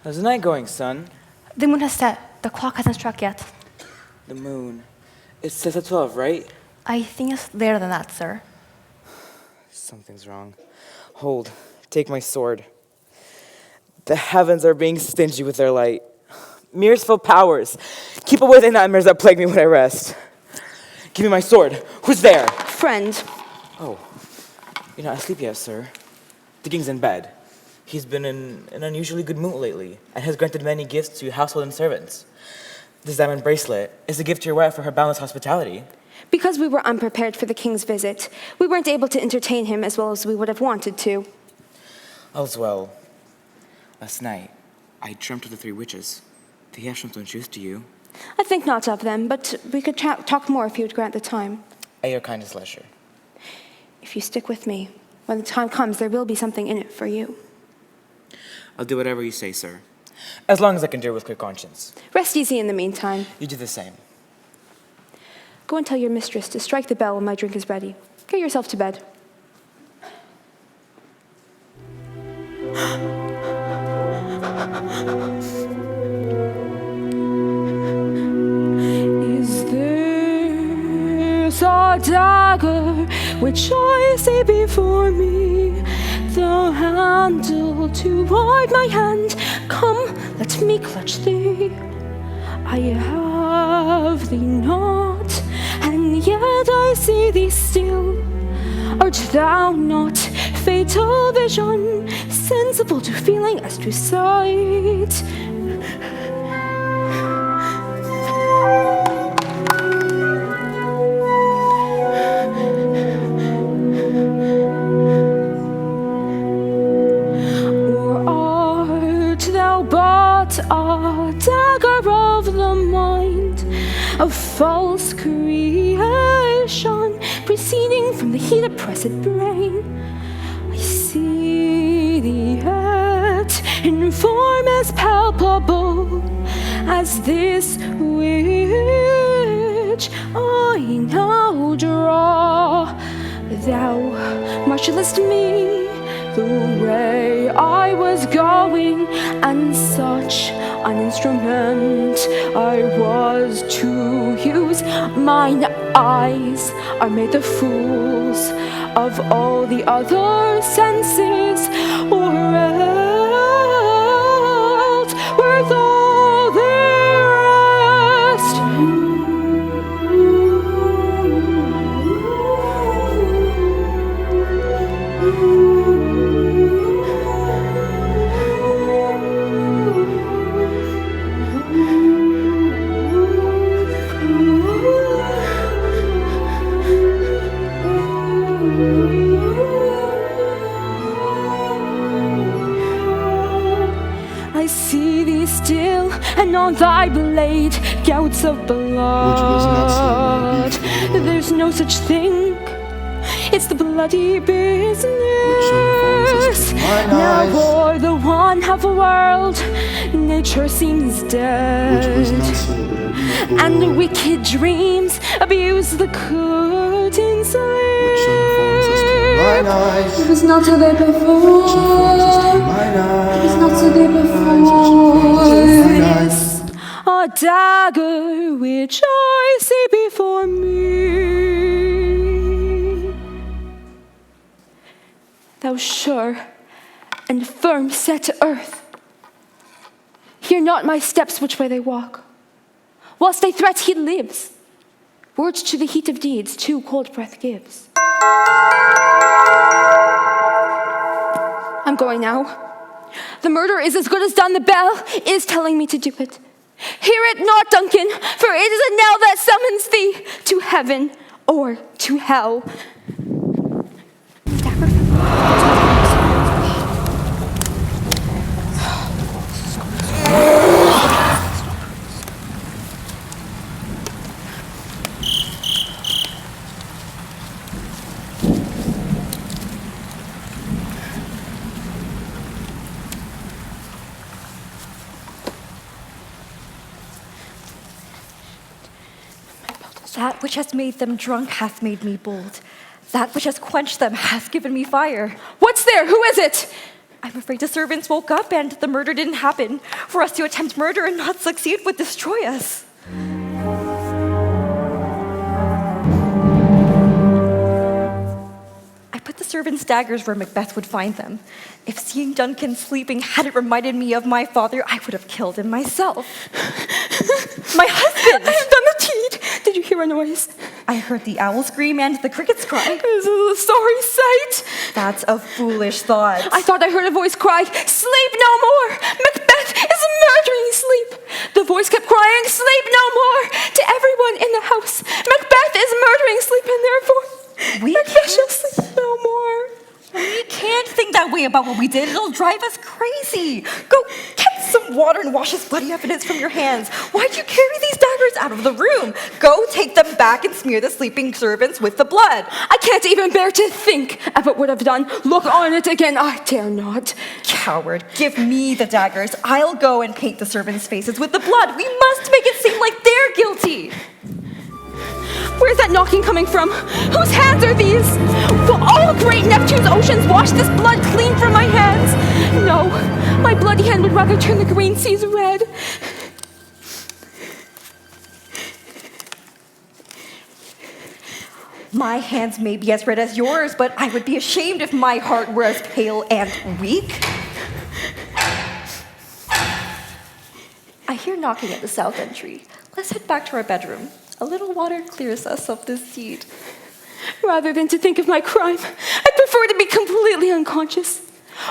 How's the night going, son? The moon has set. The clock hasn't struck yet. The moon. It says at 12, right? I think it's later than that, sir. Something's wrong. Hold. Take my sword. The heavens are being stingy with their light. Mirrors fill powers. Keep away the nightmares that plague me when I rest. Give me my sword. Who's there? Friend. Oh. You're not asleep yet, sir. The king's in bed. He's been in an unusually good mood lately and has granted many gifts to household and servants. This diamond bracelet is a gift to your wife for her boundless hospitality. Because we were unprepared for the king's visit, we weren't able to entertain him as well as we would have wanted to. All's well. Last night, I dreamt of the three witches. They have shown some truth to you. I think not of them, but we could talk more if you would grant the time. At your kindest leisure. If you stick with me, when the time comes, there will be something in it for you. I'll do whatever you say, sir. As long as I can do it with clear conscience. Rest easy in the meantime. You do the same. Go and tell your mistress to strike the bell when my drink is ready. Get yourself to bed. Is this a dagger which I see before me? The handle to ward my hand. Come, let me clutch thee. I have thee not, and yet I see thee still. Art thou not fatal vision, sensible to feeling as to sight? Or art thou but a dagger of the mind, a false creation proceeding from the heat-oppressed brain? I see thee yet in form as palpable as this which I now draw. Thou marshalest me the way I was going, and such an instrument I was to use. Mine eyes are made the fools of all the other senses, or else worth all the rest. I see thee still, and on thy blade gouts of blood. There's no such thing, it's the bloody business. Now o'er the one half world, nature seems dead, and the wicked dreams abuse the good in sleep. It was not so day before. It was not so day before. This a dagger which I see before me. Thou sure and firm set to earth, hear not my steps which way they walk. Whilst they threat, he lives. Words to the heat of deeds, too cold breath gives. I'm going now. The murder is as good as done. The bell is telling me to do it. Hear it not, Duncan, for it is a knell that summons thee to heaven or to hell. That which has made them drunk hath made me bold. That which has quenched them hath given me fire. What's there? Who is it? I'm afraid the servants woke up and the murder didn't happen. For us to attempt murder and not succeed would destroy us. I put the servants' daggers where Macbeth would find them. If seeing Duncan sleeping hadn't reminded me of my father, I would have killed him myself. My husband! I have done the deed. Did you hear a noise? I heard the owl scream and the crickets cry. This is a sorry sight. That's a foolish thought. I thought I heard a voice cry, "Sleep no more! Macbeth is murdering sleep!" The voice kept crying, "Sleep no more!" to everyone in the house. Macbeth is murdering sleep, and therefore Macbeth shall sleep no more. We can't think that way about what we did. It'll drive us crazy. Go get some water and wash this bloody evidence from your hands. Why'd you carry these daggers out of the room? Go take them back and smear the sleeping servants with the blood. I can't even bear to think of what would have done. Look on it again. I dare not. Coward, give me the daggers. I'll go and paint the servants' faces with the blood. We must make it seem like they're guilty. Where's that knocking coming from? Whose hands are these? Will all great Neptune's oceans wash this blood clean from my hands? No, my bloody hand would rather turn the green seas red. My hands may be as red as yours, but I would be ashamed if my heart were as pale and weak. I hear knocking at the south entry. Let's head back to our bedroom. A little water clears us of this deed. Rather than to think of my crime, I'd prefer to be completely unconscious.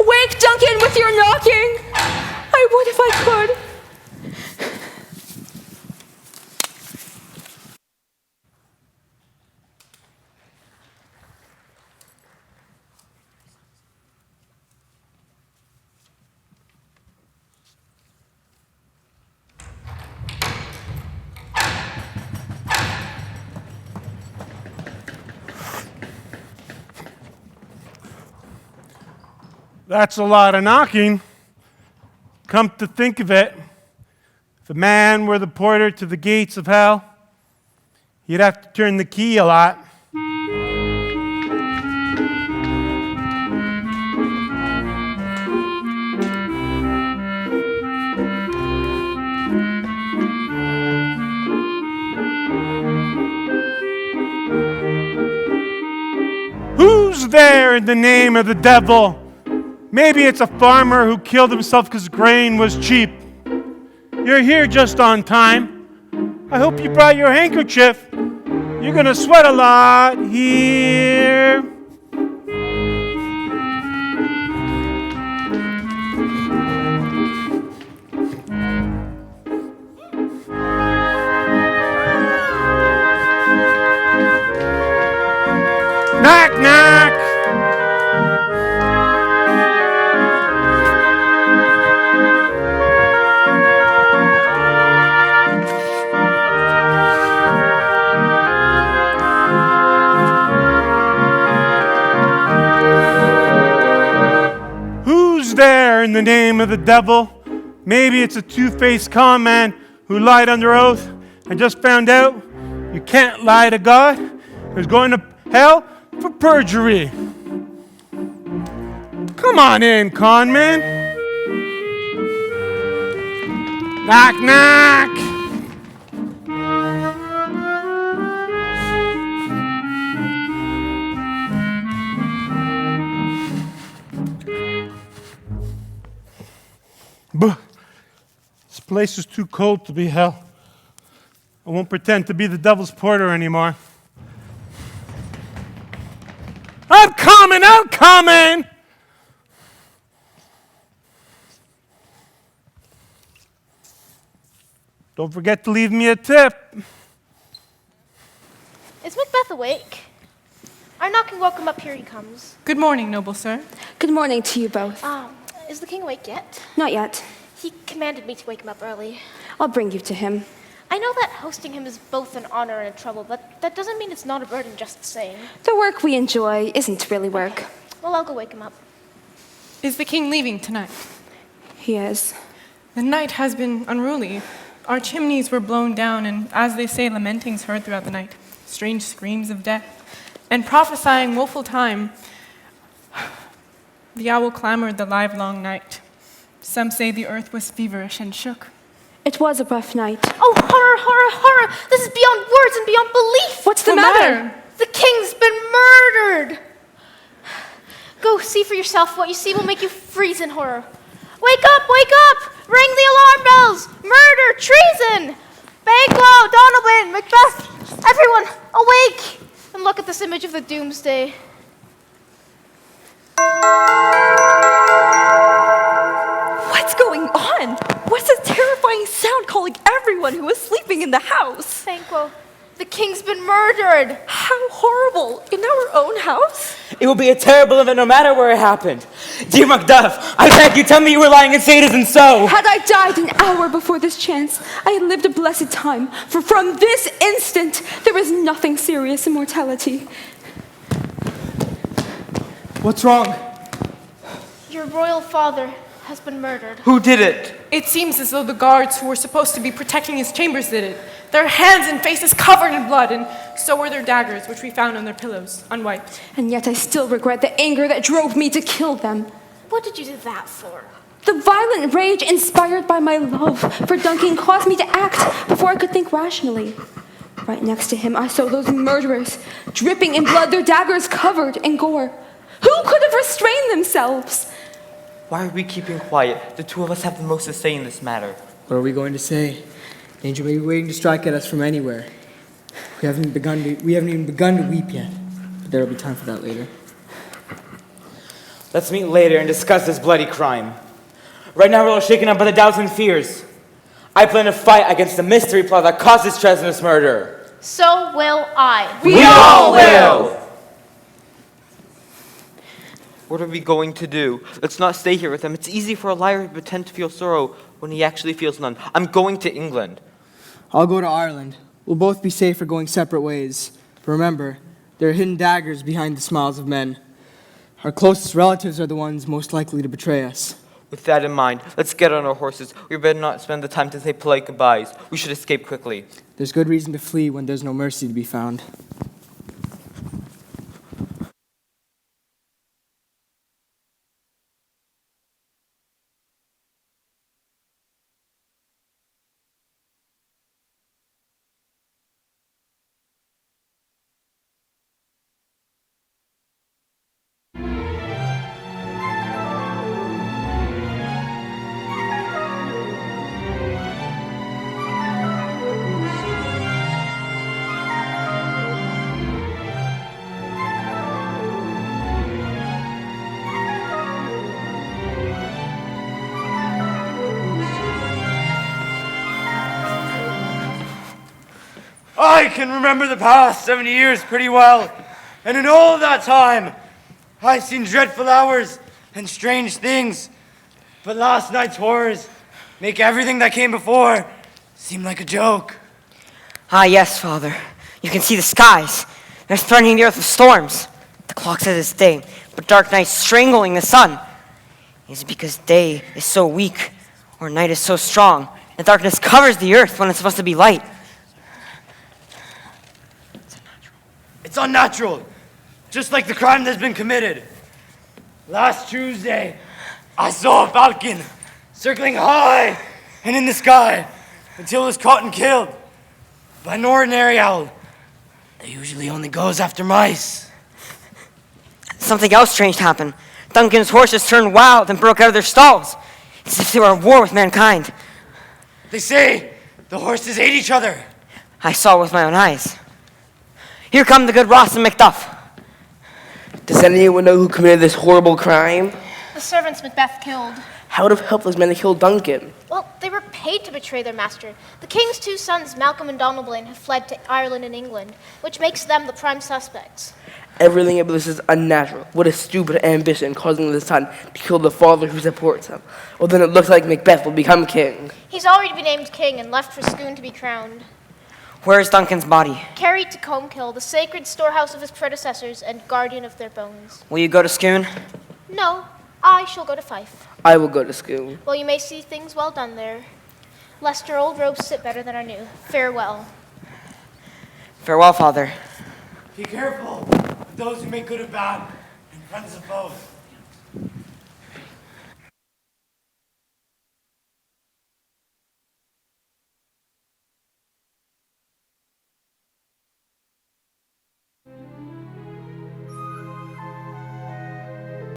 Wake, Duncan, with your knocking! I would if I could. That's a lot of knocking. Come to think of it, if a man were the porter to the gates of hell, he'd have to turn the key a lot. Who's there in the name of the devil? Maybe it's a farmer who killed himself because grain was cheap. You're here just on time. I hope you brought your handkerchief. You're going to sweat a lot here. Knock, knock. There in the name of the devil. Maybe it's a two-faced con man who lied under oath and just found out you can't lie to God. He's going to hell for perjury. Come on in, con man. Knock, knock. This place is too cold to be hell. I won't pretend to be the devil's porter anymore. I'm coming! Don't forget to leave me a tip. Is Macbeth awake? Our knocking welcome up, here he comes. Good morning, noble sir. Good morning to you both. Is the king awake yet? Not yet. He commanded me to wake him up early. I'll bring you to him. I know that hosting him is both an honor and a trouble, but that doesn't mean it's not a burden just the same. The work we enjoy isn't really work. Well, I'll go wake him up. Is the king leaving tonight? He is. The night has been unruly. Our chimneys were blown down, and as they say, lamentings heard throughout the night, strange screams of death, and prophesying woeful time. The owl clamored the livelong night. Some say the earth was feverish and shook. It was a rough night. Oh, horror, horror, horror! This is beyond words and beyond belief! What's the matter? The king's been murdered! Go see for yourself. What you see will make you freeze in horror. Wake up, wake up! Ring the alarm bells! Murder, treason! Banquo, Donalbain, Macbeth, everyone, awake! And look at this image of the doomsday. What's going on? What's this terrifying sound calling everyone who is sleeping in the house? Banquo, the king's been murdered! How horrible! In our own house? It will be a terrible event no matter where it happened. Dear Macbeth, I beg you, tell me you were lying and say it isn't so. Had I died an hour before this chance, I had lived a blessed time, for from this instant there is nothing serious in mortality. What's wrong? Your royal father has been murdered. Who did it? It seems as though the guards who were supposed to be protecting his chambers did it. Their hands and faces covered in blood, and so were their daggers, which we found on their pillows, unwiped. And yet I still regret the anger that drove me to kill them. What did you do that for? The violent rage inspired by my love for Duncan caused me to act before I could think rationally. Right next to him, I saw those murderers, dripping in blood, their daggers covered in gore. Who could have restrained themselves? Why are we keeping quiet? The two of us have the most to say in this matter. What are we going to say? Danger may be waiting to strike at us from anywhere. We haven't even begun to weep yet, but there will be time for that later. Let's meet later and discuss this bloody crime. Right now we're all shaken up by the doubts and fears. I plan to fight against the mystery plot that caused this treasonous murder. So will I. We all will! What are we going to do? Let's not stay here with him. It's easy for a liar to pretend to feel sorrow when he actually feels none. I'm going to England. I'll go to Ireland. We'll both be safer going separate ways. But remember, there are hidden daggers behind the smiles of men. Our closest relatives are the ones most likely to betray us. With that in mind, let's get on our horses. We better not spend the time to say polite goodbyes. We should escape quickly. There's good reason to flee when there's no mercy to be found. I can remember the past 70 years pretty well, and in all that time, I've seen dreadful hours and strange things, but last night's horrors make everything that came before seem like a joke. Ah, yes, Father. You can see the skies. They're threatening the earth with storms. The clock says it's day, but dark night's strangling the sun. Is it because day is so weak, or night is so strong, that darkness covers the earth when it's supposed to be light? It's unnatural, just like the crime that's been committed. Last Tuesday, I saw a falcon circling high and in the sky until it was caught and killed by an ordinary owl that usually only goes after mice. Something else strange happened. Duncan's horses turned wild and broke out of their stalls. It's as if they were at war with mankind. They say the horses hate each other. I saw it with my own eyes. Here come the good Ross and Macduff. Does anyone know who committed this horrible crime? The servants Macbeth killed. How would have helped those men to kill Duncan? Well, they were paid to betray their master. The king's two sons, Malcolm and Donalbain, have fled to Ireland and England, which makes them the prime suspects. Everything about this is unnatural. What a stupid ambition causing the son to kill the father who supports him. Well, then it looks like Macbeth will become king. He's already been named king and left for Scone to be crowned. Where is Duncan's body? Carried to Comkill, the sacred storehouse of his predecessors and guardian of their bones. Will you go to Scone? No, I shall go to Fife. I will go to school. Well, you may see things well done there. Lest our old robes sit better than our new. Farewell. Farewell, Father. Be careful of those who make good of bad and friends of both.